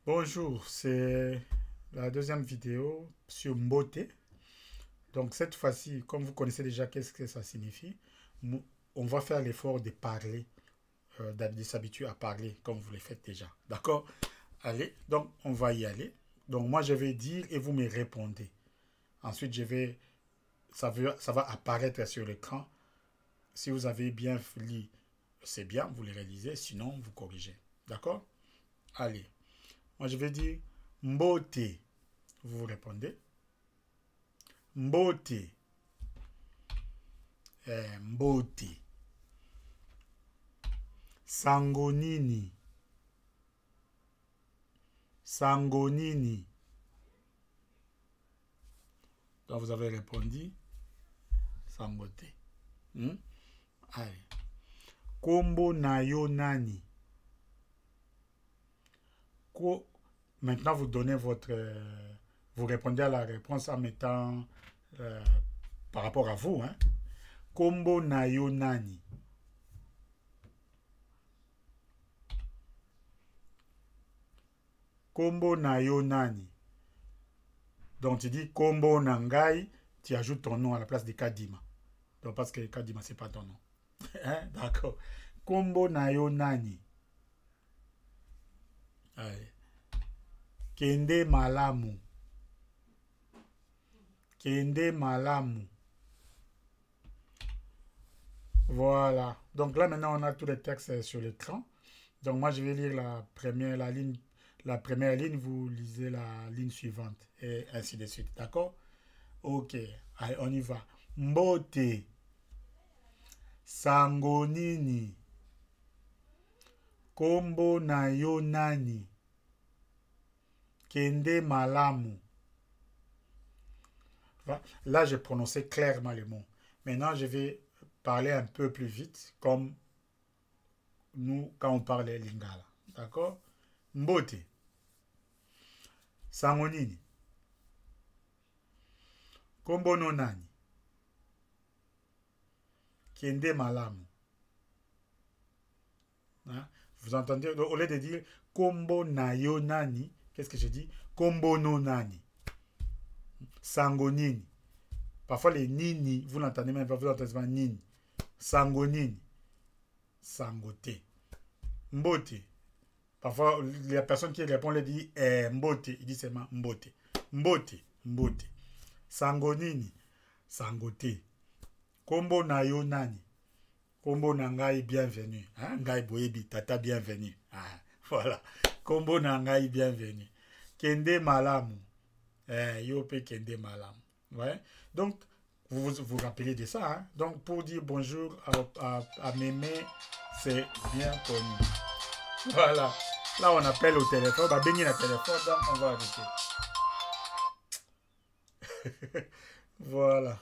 Bonjour, c'est la deuxième vidéo sur Mbote. Donc cette fois-ci, comme vous connaissez déjà qu'est-ce que ça signifie, on va faire l'effort de parler, de s'habituer à parler comme vous le faites déjà. D'accord? Allez, donc on va y aller. Donc moi je vais dire et vous me répondez. Ensuite ça va apparaître sur l'écran. Si vous avez bien lu, c'est bien, vous le réalisez, sinon vous corrigez. D'accord? Allez, moi je vais dire Mbote. Vous répondez. Mbote. Mbote. Sangonini. Sangonini. Donc vous avez répondu Sangote. Allez. Kombo nayo nani. Maintenant vous donnez votre... vous répondez à la réponse en mettant... par rapport à vous. Hein. Kombo nayo nani. Kombo nayo nani. Donc tu dis Kombo Nangai, tu ajoutes ton nom à la place de Kadima. Donc parce que Kadima, c'est pas ton nom. Hein? D'accord. Kombo Nayo Nani. Allez. Kende Malamu. Kende Malamu. Voilà. Donc là maintenant on a tous les textes sur l'écran. Donc moi je vais lire la première ligne, vous lisez la ligne suivante et ainsi de suite. D'accord? Ok. Allez, on y va. Mbote. Sangonini. Kombo nayo nani. Kende malamu. Là, j'ai prononcé clairement les mots. Maintenant, je vais parler un peu plus vite, comme nous, quand on parle lingala. D'accord? Mbote. Sangonini. Kombo no nani. Kende malamu. Hein? Vous entendez? Au lieu de dire Kombo nayo nani, qu'est-ce que je dis? Kombo no nani. Sangonini. Parfois les nini, vous l'entendez même pas, vous l'entendez pas nini. Sangonini. Sangote. Mbote. Parfois, la personne qui répond, elle dit mbote. Il dit seulement mbote. Mbote. Mbote. Sangonini. Sangote. Kombo nayo nani. Kombo nangai bienvenue. Hein? Ngai boebi, tata bienvenue. Ah, voilà. Kombo nangai bienvenue. Kende malamu. Yope kende malamu. Ouais. Donc, vous vous rappelez de ça. Hein? Donc, pour dire bonjour à Mémé, c'est bien connu. Voilà. Là, on appelle au téléphone. Bah, béni le téléphone, donc on va arrêter. Voilà.